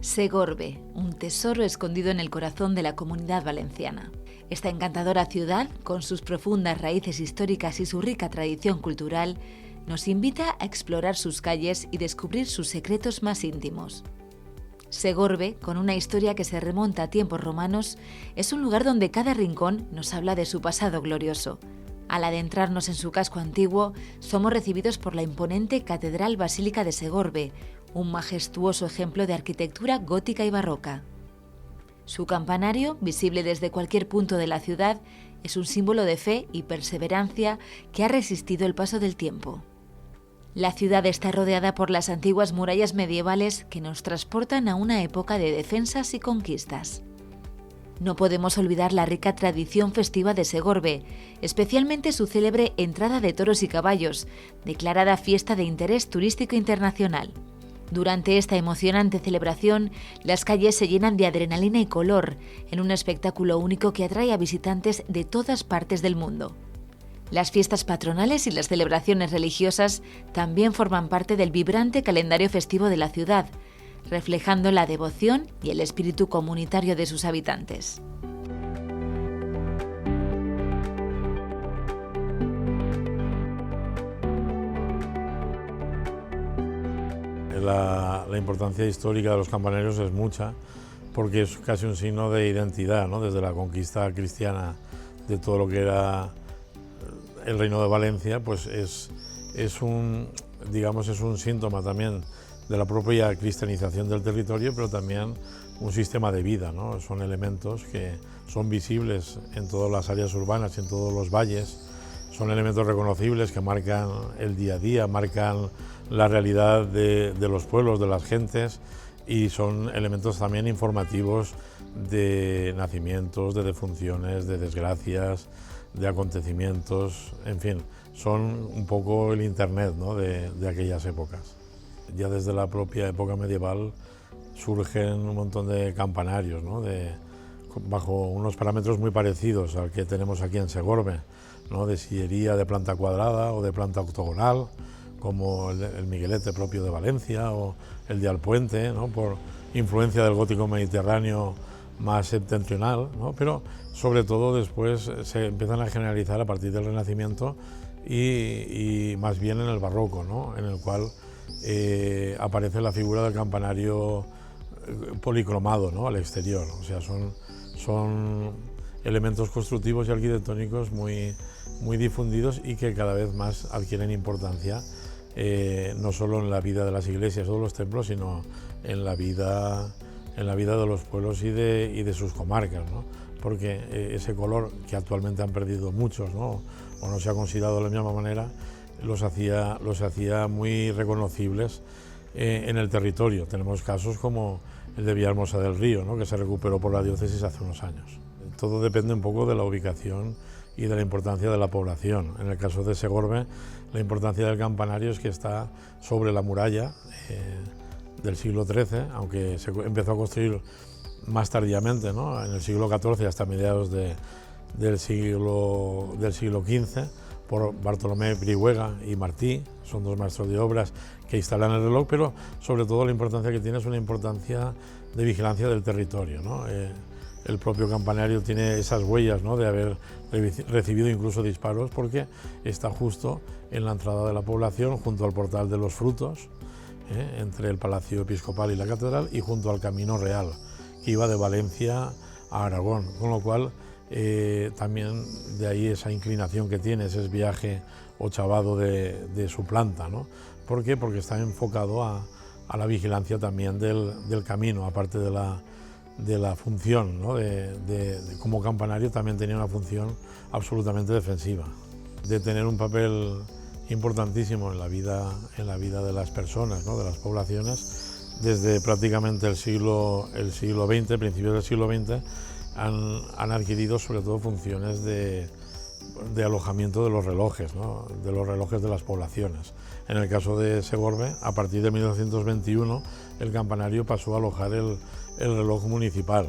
Segorbe, un tesoro escondido en el corazón de la Comunidad Valenciana. Esta encantadora ciudad, con sus profundas raíces históricas y su rica tradición cultural, nos invita a explorar sus calles y descubrir sus secretos más íntimos. Segorbe, con una historia que se remonta a tiempos romanos, es un lugar donde cada rincón nos habla de su pasado glorioso. Al adentrarnos en su casco antiguo, somos recibidos por la imponente Catedral Basílica de Segorbe, un majestuoso ejemplo de arquitectura gótica y barroca. Su campanario, visible desde cualquier punto de la ciudad, es un símbolo de fe y perseverancia que ha resistido el paso del tiempo. La ciudad está rodeada por las antiguas murallas medievales que nos transportan a una época de defensas y conquistas. No podemos olvidar la rica tradición festiva de Segorbe, especialmente su célebre entrada de toros y caballos, declarada fiesta de interés turístico internacional. Durante esta emocionante celebración, las calles se llenan de adrenalina y color, en un espectáculo único que atrae a visitantes de todas partes del mundo. Las fiestas patronales y las celebraciones religiosas también forman parte del vibrante calendario festivo de la ciudad, reflejando la devoción y el espíritu comunitario de sus habitantes. La importancia histórica de los campanarios es mucha, porque es casi un signo de identidad, ¿no? Desde la conquista cristiana de todo lo que era el Reino de Valencia, pues es un síntoma también de la propia cristianización del territorio, pero también un sistema de vida, ¿no? Son elementos que son visibles en todas las áreas urbanas y en todos los valles. Son elementos reconocibles que marcan el día a día, marcan la realidad de los pueblos, de las gentes, y son elementos también informativos de nacimientos, de defunciones, de desgracias, de acontecimientos, en fin, son un poco el Internet, ¿no? de aquellas épocas. Ya desde la propia época medieval surgen un montón de campanarios, ¿no? Bajo unos parámetros muy parecidos al que tenemos aquí en Segorbe, ¿no? De sillería de planta cuadrada o de planta octogonal, como el Miguelete propio de Valencia o el de Alpuente, ¿no? Por influencia del gótico mediterráneo más septentrional, ¿no? Pero sobre todo después se empiezan a generalizar a partir del Renacimiento y más bien en el barroco, ¿no? En el cual aparece la figura del campanario policromado, ¿no? Al exterior, o sea, son elementos constructivos y arquitectónicos muy difundidos y que cada vez más adquieren importancia, no solo en la vida de las iglesias o de los templos, sino en la vida de los pueblos y de sus comarcas, ¿no? Porque ese color que actualmente han perdido muchos, ¿no? O no se ha considerado de la misma manera, los hacía muy reconocibles en el territorio. Tenemos casos como el de Villahermosa del Río, ¿no? Que se recuperó por la diócesis hace unos años. Todo depende un poco de la ubicación y de la importancia de la población. En el caso de Segorbe, la importancia del campanario es que está sobre la muralla del siglo XIII, aunque se empezó a construir más tardíamente, ¿no? En el siglo XIV hasta mediados del siglo XV, por Bartolomé Brihuega y Martí, son dos maestros de obras que instalan el reloj, pero sobre todo la importancia que tiene es una importancia de vigilancia del territorio, ¿no? El propio campanario tiene esas huellas, ¿no? De haber recibido incluso disparos, porque está justo en la entrada de la población, junto al portal de los Frutos, entre el Palacio Episcopal y la Catedral, y junto al Camino Real, que iba de Valencia a Aragón, con lo cual también de ahí esa inclinación que tiene, ese viaje ochavado de su planta, ¿no? ¿Por qué? Porque está enfocado a la vigilancia también del camino, aparte de la función, ¿no? Como campanario también tenía una función absolutamente defensiva, de tener un papel importantísimo en la vida de las personas, ¿no? De las poblaciones, desde prácticamente el siglo XX, principios del siglo XX, han adquirido sobre todo funciones de alojamiento de los relojes, ¿no? De los relojes de las poblaciones. En el caso de Segorbe, a partir de 1921, el campanario pasó a alojar el reloj municipal.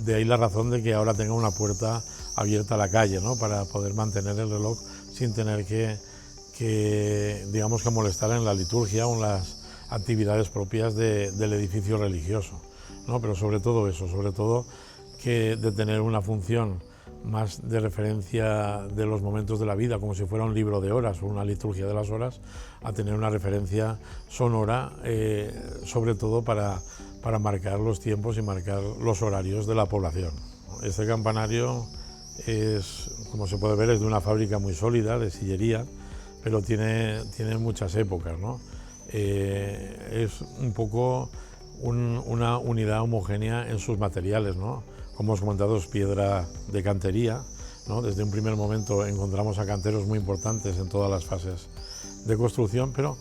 De ahí la razón de que ahora tenga una puerta abierta a la calle, ¿no? Para poder mantener el reloj sin tener que digamos que molestar en la liturgia o actividades propias del edificio religioso, ¿no? Pero sobre todo eso, sobre todo que de tener una función más de referencia de los momentos de la vida, como si fuera un libro de horas o una liturgia de las horas, a tener una referencia sonora, sobre todo para marcar los tiempos y marcar los horarios de la población. Este campanario es, como se puede ver, es de una fábrica muy sólida, de sillería, pero tiene muchas épocas, ¿no? Es un poco una unidad homogénea en sus materiales, ¿no? Como os he comentado, es piedra de cantería, ¿no? Desde un primer momento encontramos a canteros muy importantes en todas las fases de construcción, pero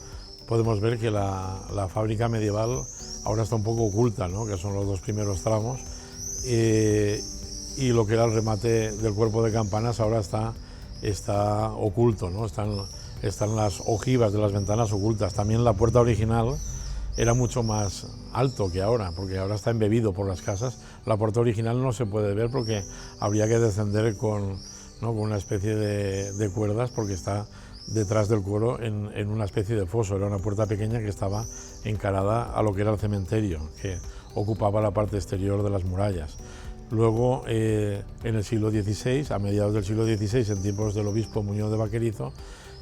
podemos ver que la fábrica medieval ahora está un poco oculta, ¿no? Que son los dos primeros tramos, y lo que era el remate del cuerpo de campanas ahora está oculto, ¿no? Están las ojivas de las ventanas ocultas. También la puerta original era mucho más alto que ahora, porque ahora está embebido por las casas. La puerta original no se puede ver porque habría que descender con una especie de cuerdas, porque está detrás del coro en una especie de foso. Era una puerta pequeña que estaba encarada a lo que era el cementerio, que ocupaba la parte exterior de las murallas. Luego, en el siglo XVI, a mediados del siglo XVI, en tiempos del obispo Muñoz de Vaquerizo,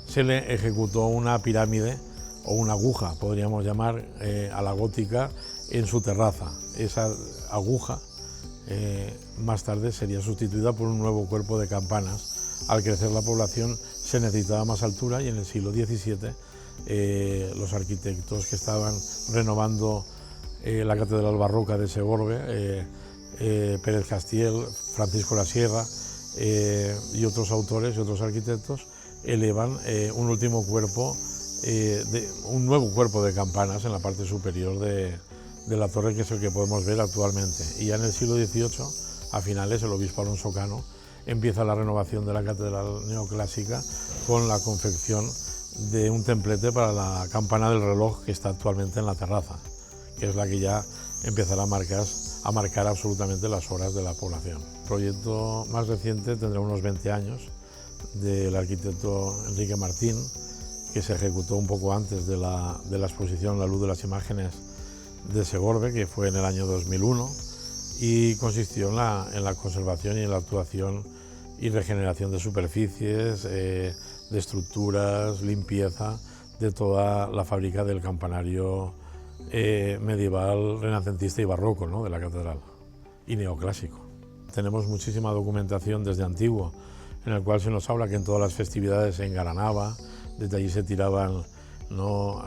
se le ejecutó una pirámide o una aguja, podríamos llamar, a la gótica en su terraza. Esa aguja más tarde sería sustituida por un nuevo cuerpo de campanas. Al crecer la población se necesitaba más altura, y en el siglo XVII los arquitectos que estaban renovando la catedral barroca de Segorbe, Pérez Castiel, Francisco La Sierra y otros autores y otros arquitectos, elevan un último cuerpo, un nuevo cuerpo de campanas en la parte superior de la torre, que es el que podemos ver actualmente. Y ya en el siglo XVIII, a finales, el obispo Alonso Cano empieza la renovación de la catedral neoclásica con la confección de un templete para la campana del reloj que está actualmente en la terraza, que es la que ya empezará a marcar absolutamente las horas de la población. El proyecto más reciente tendrá unos 20 años, del arquitecto Enrique Martín, que se ejecutó un poco antes de la exposición La luz de las imágenes de Segorbe, que fue en el año 2001, y consistió en la conservación y en la actuación y regeneración de superficies, de estructuras, limpieza de toda la fábrica del campanario medieval, renacentista y barroco, ¿no?, de la catedral, y neoclásico. Tenemos muchísima documentación desde antiguo, en el cual se nos habla que en todas las festividades se engalanaba, desde allí se tiraban, ¿no?,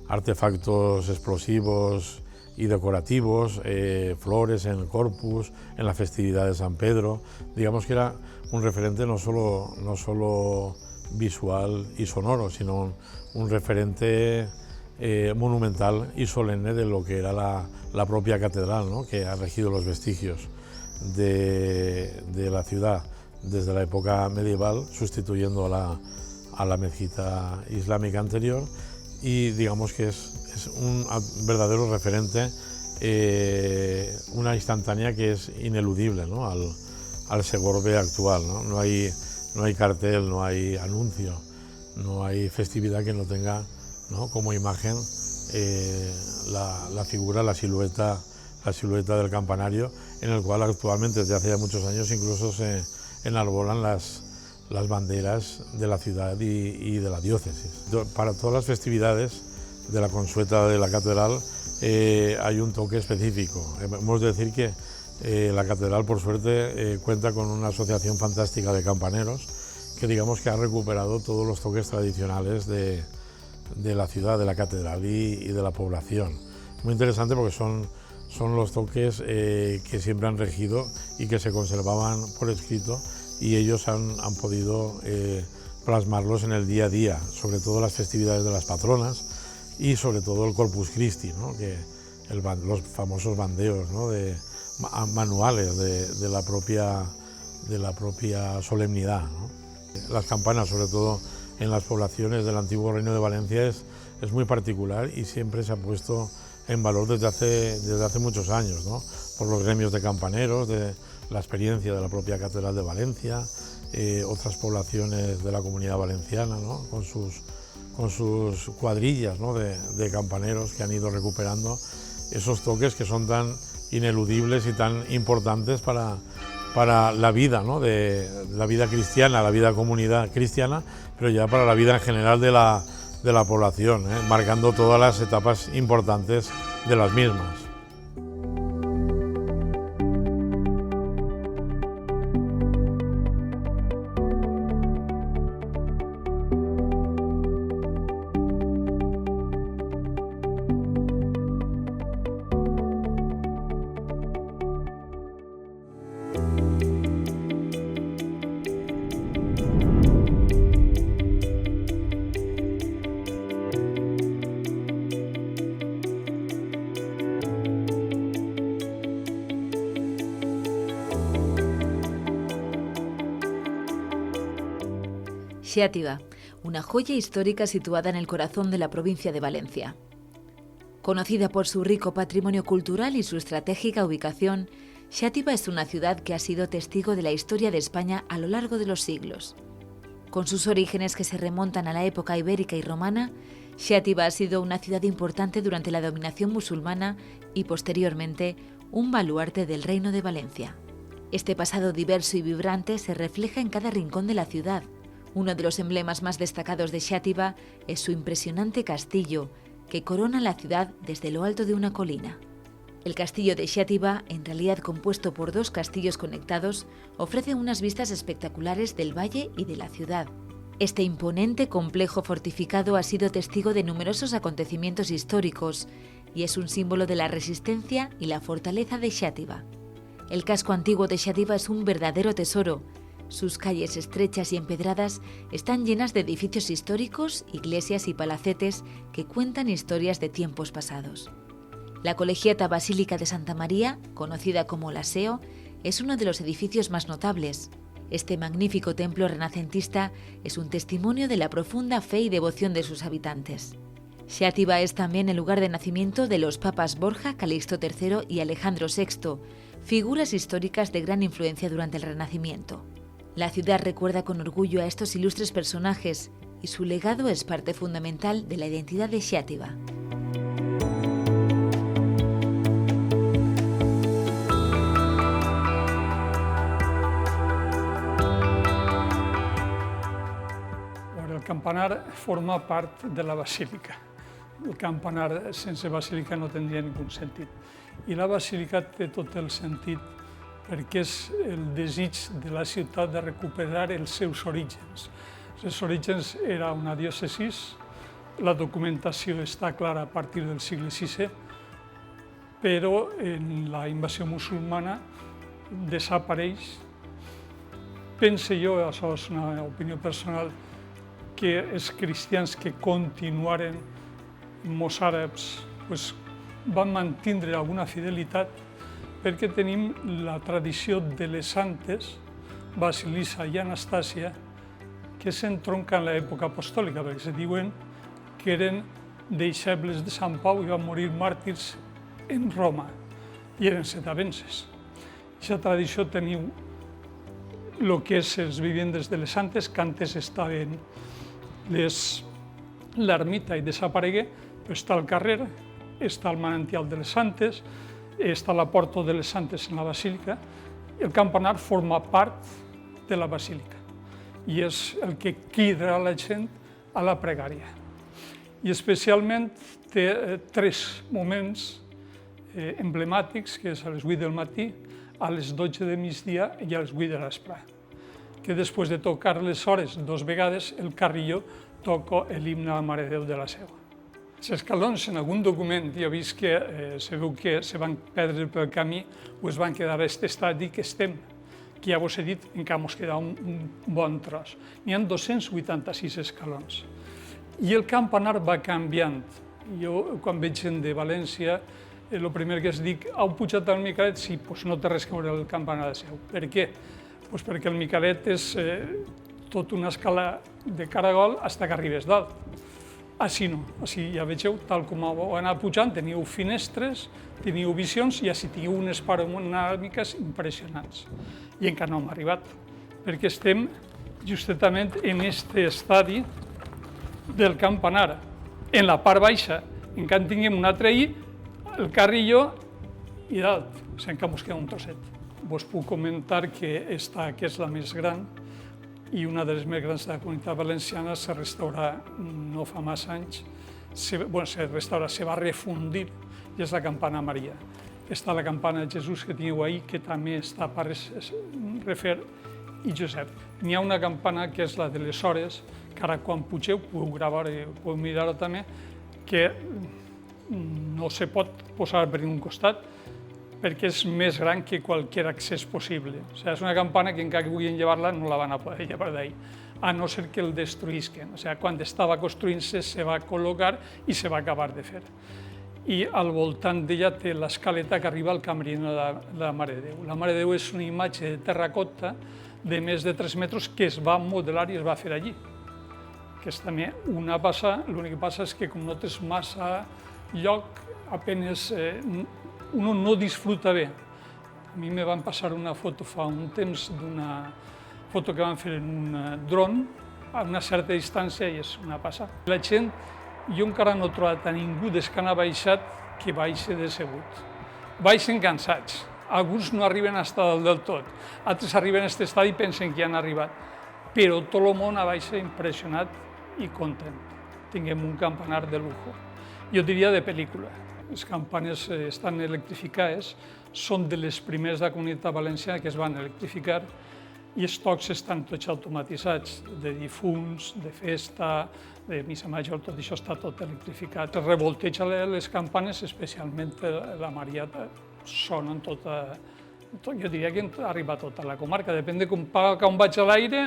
artefactos explosivos y decorativos, flores en el corpus, en la festividad de San Pedro. Digamos que era un referente no solo visual y sonoro, sino un referente monumental y solemne de lo que era la propia catedral, ¿no?, que ha regido los vestigios de la ciudad desde la época medieval, sustituyendo a la mezquita islámica anterior, y digamos que es un verdadero referente, una instantánea que es ineludible, ¿no?, al Segorbe actual, ¿no? No hay cartel, no hay anuncio, no hay festividad que no tenga, ¿no?, como imagen la figura, la silueta del campanario, en el cual actualmente, desde hace ya muchos años, incluso se enarbolan las banderas de la ciudad y de la diócesis. Para todas las festividades de la consueta de la catedral hay un toque específico. Hemos de decir que la catedral, por suerte, cuenta con una asociación fantástica de campaneros que, digamos, que ha recuperado todos los toques tradicionales de la ciudad, de la catedral y de la población. Muy interesante, porque son los toques que siempre han regido y que se conservaban por escrito, y ellos han podido plasmarlos en el día a día, sobre todo las festividades de las patronas y sobre todo el Corpus Christi, ¿no?, los famosos bandeos, ¿no?, manuales de la propia solemnidad, ¿no? Las campanas, sobre todo en las poblaciones del antiguo Reino de Valencia, es muy particular y siempre se ha puesto en valor desde hace muchos años, ¿no?, por los gremios de campaneros, de la experiencia de la propia Catedral de Valencia, otras poblaciones de la Comunidad Valenciana, ¿no?, con con sus cuadrillas, ¿no?, de campaneros que han ido recuperando esos toques que son tan ineludibles y tan importantes para la vida, ¿no?, de la vida cristiana, la vida comunidad cristiana, pero ya para la vida en general de la población, marcando todas las etapas importantes de las mismas. Xàtiva, una joya histórica situada en el corazón de la provincia de Valencia. Conocida por su rico patrimonio cultural y su estratégica ubicación, Xàtiva es una ciudad que ha sido testigo de la historia de España a lo largo de los siglos. Con sus orígenes que se remontan a la época ibérica y romana, Xàtiva ha sido una ciudad importante durante la dominación musulmana y, posteriormente, un baluarte del Reino de Valencia. Este pasado diverso y vibrante se refleja en cada rincón de la ciudad. Uno de los emblemas más destacados de Xàtiva es su impresionante castillo, que corona la ciudad desde lo alto de una colina. El castillo de Xàtiva, en realidad compuesto por dos castillos conectados, ofrece unas vistas espectaculares del valle y de la ciudad. Este imponente complejo fortificado ha sido testigo de numerosos acontecimientos históricos y es un símbolo de la resistencia y la fortaleza de Xàtiva. El casco antiguo de Xàtiva es un verdadero tesoro. Sus calles estrechas y empedradas están llenas de edificios históricos, iglesias y palacetes que cuentan historias de tiempos pasados. La colegiata Basílica de Santa María, conocida como la SEO, es uno de los edificios más notables. Este magnífico templo renacentista es un testimonio de la profunda fe y devoción de sus habitantes. Xàtiva es también el lugar de nacimiento de los papas Borja, Calixto III y Alejandro VI, figuras históricas de gran influencia durante el Renacimiento. La ciudad recuerda con orgullo a estos ilustres personajes y su legado es parte fundamental de la identidad de Xàtiva. El campanar forma part de la basílica. El campanar sense basílica no tindria ningú sentit. I la basílica té tot el sentit perquè és el desig de la ciutat de recuperar els seus orígens. Els orígens era una diòcesi, la documentació està clara a partir del segle VI, però en la invasió musulmana desapareix. Pense jo, això és una opinió personal, que els cristians que continuaren mossàrabs van mantindre alguna fidelitat perquè tenim la tradició de les santes, Basilissa i Anastàsia, que s'entronca en l'època apostòlica, perquè se diuen que eren deixebles de Sant Pau i van morir màrtirs en Roma, i eren setavenses. Aquesta tradició teniu el que és les vivendes de les santes, que antes estaven l'ermita i desaparegué, però està al carrer, està el manantial de les santes, està la porta de les santes en la basílica, i el campanar forma part de la basílica i és el que crida la gent a la pregària. I especialment té tres moments emblemàtics, que és a les 8 del matí, a les 12 de migdia i a les 8 de l'vespre, que després de tocar les hores dues vegades, el carilló toca l'himne a la Mare de Déu de la Seu. Els escalons, en algun document, jo he vist que se veu que se van perdre pel camí o es van quedar a aquest estadi que estem, que ja vos he dit, encara mos queda un bon tros. N'hi ha 286 escalons. I el campanar va canviant. Jo, quan veig gent de València, el primer que es dic, heu pujat al Micalet? Sí, doncs no té res a veure el campanar de Seu. Per què? Doncs perquè el Micalet és tota una escala de caragol fins que arribes dalt. Així no, així ja vegeu, tal com heu anat pujant, teniu finestres, teniu visions i així teniu unes panoràmiques impressionants. I encara no hem arribat, perquè estem justament en aquest estadi del campanar en la part baixa, encara tinguem un altre i, el carrillo i dalt, o sigui, encara mos queda un trosset. Vos puc comentar que esta, que és la més gran, i una de les més grans de la Comunitat Valenciana, se restaurà no fa massa anys, se va refundir, i és la campana Maria. Està la campana Jesús que tingueu ahir, que també està per refer, i Josep. N'hi ha una campana que és la de les hores, que ara quan pugeu podeu gravar i podeu mirar-ho també, que no se pot posar per un costat perquè és més gran que qualsevol accés possible. O sigui, és una campana que encara que vulguin llevar-la no la van a poder llevar d'ahir, a no ser que el destruïsquen. O sigui, quan estava construint-se se va col·locar i se va acabar de fer. I al voltant d'ella té l'escaleta que arriba al camerino de la Mare de Déu. La Mare de Déu és una imatge de terracota de més de 3 metres que es va modelar i es va fer allí. Que és també una passa, l'únic que passa és que com no tens massa lloc, apenas uno no disfruta bé. A mi me van passar una foto fa un temps d'una foto que van fer en un dron a una certa distància i és una passada. La gent, jo encara no he trobat a ningú des que han baixat que baixi decebut. Baixen cansats. Alguns no arriben a estar del tot, altres arriben a aquest estadi i pensen que ja han arribat, però tot el món baixa impressionat i content. Tinguem un campanar de lujo. Jo diria de pel·lícula. Les campanes estan electrificades, són de les primeres de la Comunitat Valenciana que es van electrificar i els tocs estan tots automatitzats, de difunts, de festa, de missa major, tot això està tot electrificat. El revolteig a les campanes, especialment la Maria, sonen tota, jo diria que arriba a tota la comarca, depèn de com vaig a l'aire,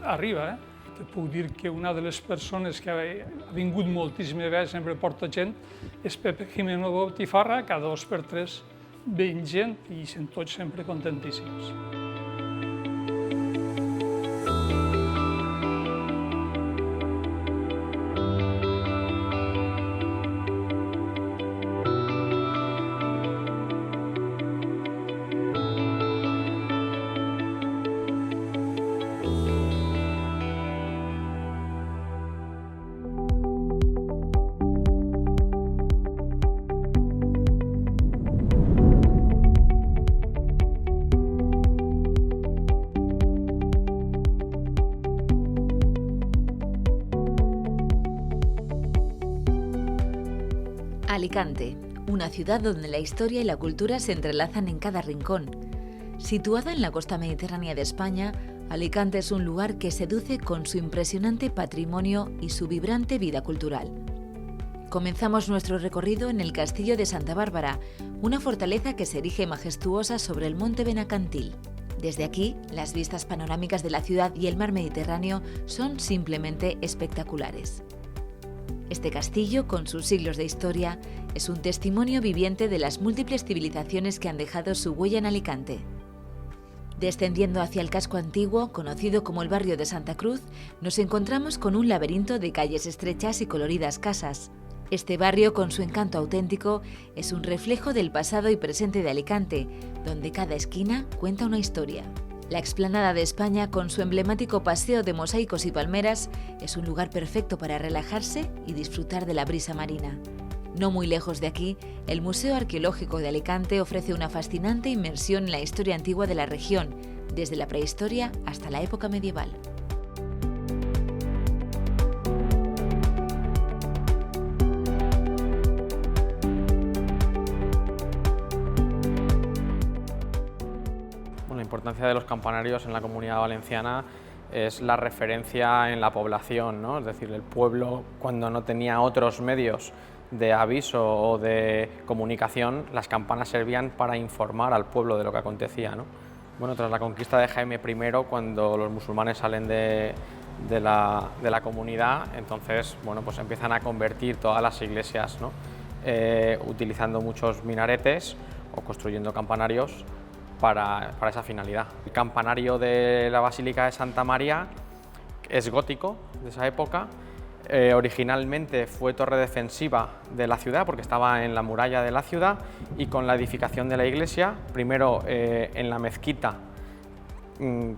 arriba. Te puc dir que una de les persones que ha vingut moltíssimes vegades, sempre porta gent, és Pepe Jimeno Botifarra, cada 2 per 3 ven gent i són tots sempre contentíssims. Alicante, una ciudad donde la historia y la cultura se entrelazan en cada rincón. Situada en la costa mediterránea de España, Alicante es un lugar que seduce con su impresionante patrimonio y su vibrante vida cultural. Comenzamos nuestro recorrido en el Castillo de Santa Bárbara, una fortaleza que se erige majestuosa sobre el monte Benacantil. Desde aquí, las vistas panorámicas de la ciudad y el mar Mediterráneo son simplemente espectaculares. Este castillo, con sus siglos de historia, es un testimonio viviente de las múltiples civilizaciones que han dejado su huella en Alicante. Descendiendo hacia el casco antiguo, conocido como el barrio de Santa Cruz, nos encontramos con un laberinto de calles estrechas y coloridas casas. Este barrio, con su encanto auténtico, es un reflejo del pasado y presente de Alicante, donde cada esquina cuenta una historia. La explanada de España, con su emblemático paseo de mosaicos y palmeras, es un lugar perfecto para relajarse y disfrutar de la brisa marina. No muy lejos de aquí, el Museo Arqueológico de Alicante ofrece una fascinante inmersión en la historia antigua de la región, desde la prehistoria hasta la época medieval. La importancia de los campanarios en la Comunidad Valenciana es la referencia en la población, ¿no? Es decir, el pueblo, cuando no tenía otros medios de aviso o de comunicación, las campanas servían para informar al pueblo de lo que acontecía, ¿no? Bueno, tras la conquista de Jaime I, cuando los musulmanes salen de la comunidad, entonces, bueno, pues empiezan a convertir todas las iglesias, ¿no? Utilizando muchos minaretes o construyendo campanarios para esa finalidad. El campanario de la Basílica de Santa María es gótico de esa época. Originalmente fue torre defensiva de la ciudad porque estaba en la muralla de la ciudad, y con la edificación de la iglesia, primero en la mezquita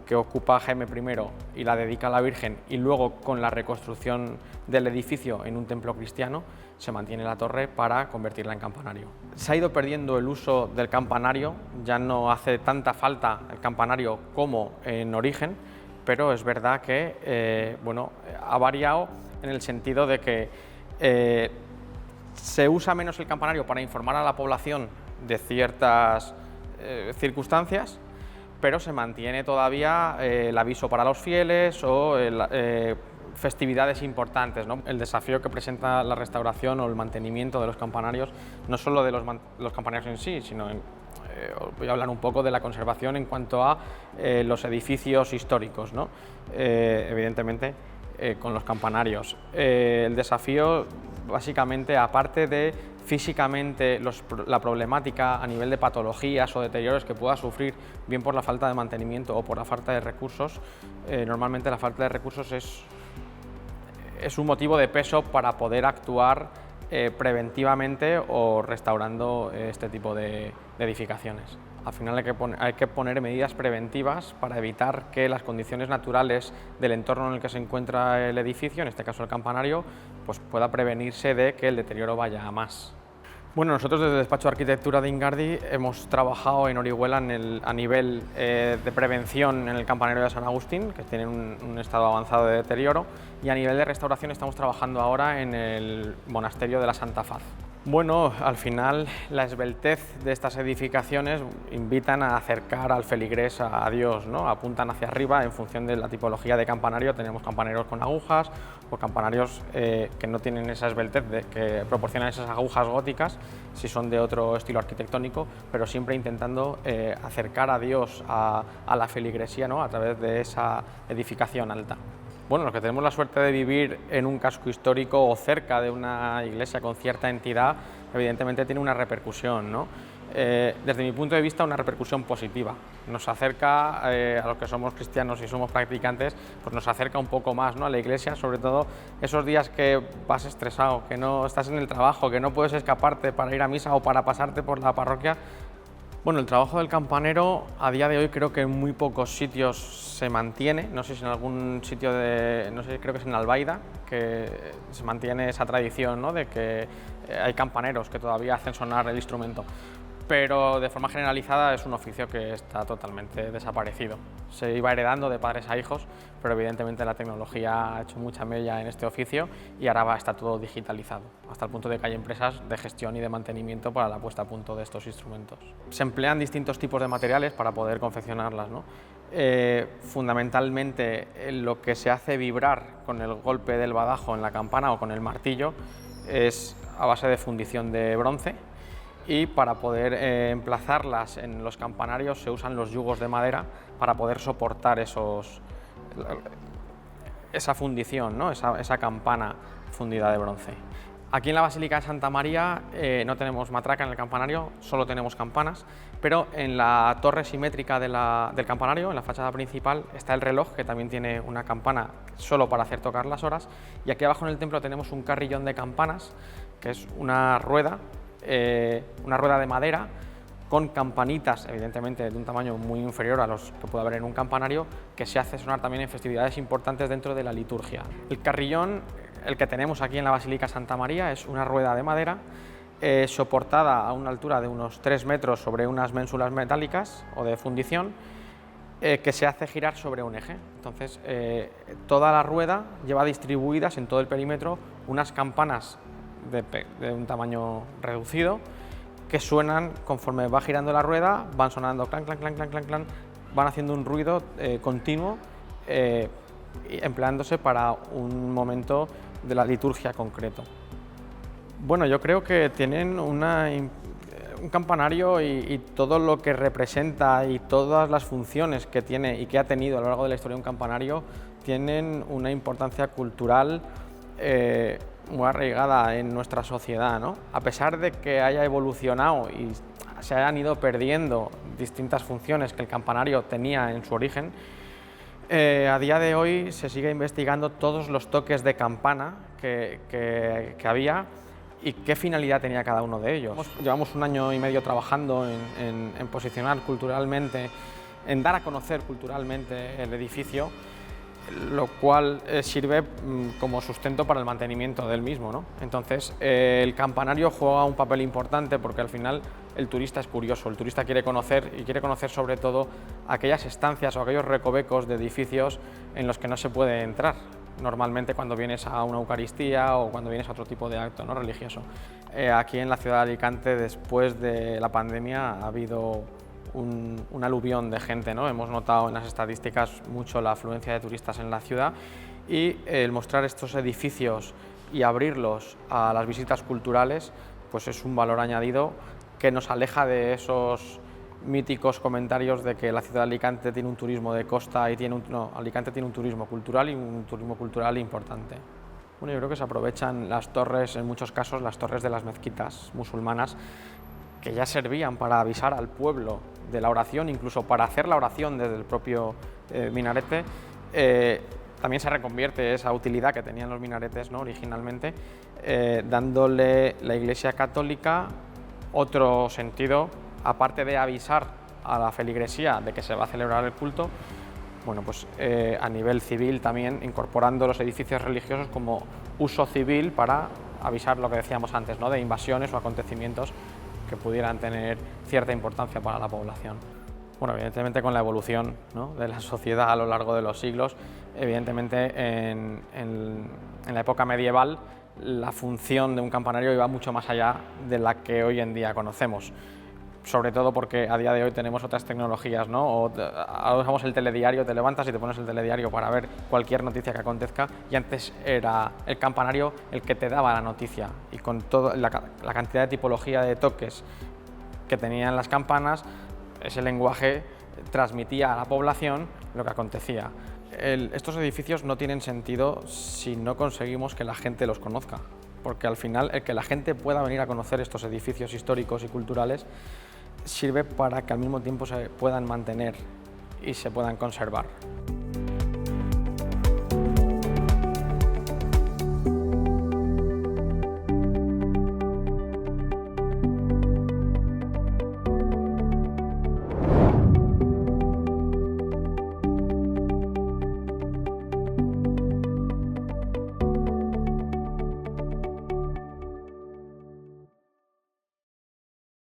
que ocupa Jaime I y la dedica a la Virgen, y luego con la reconstrucción del edificio en un templo cristiano se mantiene la torre para convertirla en campanario. Se ha ido perdiendo el uso del campanario, ya no hace tanta falta el campanario como en origen, pero es verdad que bueno, ha variado en el sentido de que se usa menos el campanario para informar a la población de ciertas circunstancias, pero se mantiene todavía el aviso para los fieles o festividades importantes, ¿no? El desafío que presenta la restauración o el mantenimiento de los campanarios, no solo de los campanarios en sí, sino voy a hablar un poco de la conservación en cuanto a los edificios históricos, ¿no? Evidentemente con los campanarios. El desafío, básicamente, aparte de físicamente la problemática a nivel de patologías o deterioros que pueda sufrir, bien por la falta de mantenimiento o por la falta de recursos, normalmente la falta de recursos es un motivo de peso para poder actuar preventivamente o restaurando este tipo de edificaciones. Al final hay que poner medidas preventivas para evitar que las condiciones naturales del entorno en el que se encuentra el edificio, en este caso el campanario, pues pueda prevenirse de que el deterioro vaya a más. Bueno, nosotros desde el despacho de arquitectura de Ingardi hemos trabajado en Orihuela a nivel de prevención en el campanario de San Agustín, que tiene un estado avanzado de deterioro, y a nivel de restauración estamos trabajando ahora en el monasterio de la Santa Faz. Bueno, al final la esbeltez de estas edificaciones invitan a acercar al feligrés a Dios, ¿no? Apuntan hacia arriba en función de la tipología de campanario. Tenemos campanarios con agujas o campanarios que no tienen esa esbeltez, que proporcionan esas agujas góticas, si son de otro estilo arquitectónico, pero siempre intentando acercar a Dios a la feligresía, ¿no? A través de esa edificación alta. Bueno, los que tenemos la suerte de vivir en un casco histórico o cerca de una iglesia con cierta entidad, evidentemente tiene una repercusión, ¿no? Desde mi punto de vista, una repercusión positiva. Nos acerca a los que somos cristianos y somos practicantes, pues nos acerca un poco más, ¿no? A la iglesia, sobre todo esos días que vas estresado, que no estás en el trabajo, que no puedes escaparte para ir a misa o para pasarte por la parroquia. Bueno, el trabajo del campanero a día de hoy creo que en muy pocos sitios se mantiene, no sé si en algún sitio no sé, creo que es en Albaida, que se mantiene esa tradición, ¿no? De que hay campaneros que todavía hacen sonar el instrumento, pero de forma generalizada es un oficio que está totalmente desaparecido. Se iba heredando de padres a hijos, pero evidentemente la tecnología ha hecho mucha mella en este oficio y ahora está todo digitalizado, hasta el punto de que hay empresas de gestión y de mantenimiento para la puesta a punto de estos instrumentos. Se emplean distintos tipos de materiales para poder confeccionarlas, ¿no? Fundamentalmente lo que se hace vibrar con el golpe del badajo en la campana o con el martillo es a base de fundición de bronce, y para poder emplazarlas en los campanarios se usan los yugos de madera para poder soportar esa fundición, ¿no? esa campana fundida de bronce. Aquí en la Basílica de Santa María no tenemos matraca en el campanario, solo tenemos campanas, pero en la torre simétrica del campanario, en la fachada principal, está el reloj, que también tiene una campana solo para hacer tocar las horas, y aquí abajo en el templo tenemos un carrillón de campanas, que es una rueda de madera con campanitas, evidentemente de un tamaño muy inferior a los que puede haber en un campanario, que se hace sonar también en festividades importantes dentro de la liturgia. El carrillón, el que tenemos aquí en la Basílica Santa María, es una rueda de madera soportada a una altura de unos 3 metros sobre unas ménsulas metálicas o de fundición, que se hace girar sobre un eje. Entonces, toda la rueda lleva distribuidas en todo el perímetro unas campanas de un tamaño reducido que suenan conforme va girando la rueda, van sonando clan, clan, clan, clan, clan, clan, van haciendo un ruido continuo, empleándose para un momento de la liturgia concreto. Bueno, yo creo que tienen un campanario y todo lo que representa y todas las funciones que tiene y que ha tenido a lo largo de la historia un campanario tienen una importancia cultural muy arraigada en nuestra sociedad, ¿no? A pesar de que haya evolucionado y se hayan ido perdiendo distintas funciones que el campanario tenía en su origen, a día de hoy se sigue investigando todos los toques de campana que había y qué finalidad tenía cada uno de ellos. Llevamos 1 año y medio trabajando en posicionar culturalmente en dar a conocer culturalmente el edificio, lo cual sirve como sustento para el mantenimiento del mismo, ¿no? Entonces, el campanario juega un papel importante porque al final el turista es curioso, el turista quiere conocer y quiere conocer sobre todo aquellas estancias o aquellos recovecos de edificios en los que no se puede entrar normalmente cuando vienes a una Eucaristía o cuando vienes a otro tipo de acto, ¿no?, religioso. Aquí en la ciudad de Alicante, después de la pandemia, ha habido un aluvión de gente, ¿no? Hemos notado en las estadísticas mucho la afluencia de turistas en la ciudad, y el mostrar estos edificios y abrirlos a las visitas culturales pues es un valor añadido que nos aleja de esos míticos comentarios de que la ciudad de Alicante tiene un turismo de costa y Alicante tiene un turismo cultural y un turismo cultural importante. Bueno, yo creo que se aprovechan las torres, en muchos casos las torres de las mezquitas musulmanas, que ya servían para avisar al pueblo de la oración, incluso para hacer la oración desde el propio minarete. También se reconvierte esa utilidad que tenían los minaretes, ¿no?, originalmente, dándole la Iglesia Católica otro sentido, aparte de avisar a la feligresía de que se va a celebrar el culto. Bueno, pues a nivel civil también, incorporando los edificios religiosos como uso civil para avisar lo que decíamos antes, ¿no?, de invasiones o acontecimientos que pudieran tener cierta importancia para la población. Bueno, evidentemente con la evolución, ¿no?, de la sociedad a lo largo de los siglos, evidentemente en la época medieval la función de un campanario iba mucho más allá de la que hoy en día conocemos. Sobre todo porque a día de hoy tenemos otras tecnologías, ¿no? Ahora usamos el telediario, te levantas y te pones el telediario para ver cualquier noticia que acontezca, y antes era el campanario el que te daba la noticia, y con toda la cantidad de tipología de toques que tenían las campanas, ese lenguaje transmitía a la población lo que acontecía. Estos edificios no tienen sentido si no conseguimos que la gente los conozca, porque al final el que la gente pueda venir a conocer estos edificios históricos y culturales sirve para que al mismo tiempo se puedan mantener y se puedan conservar.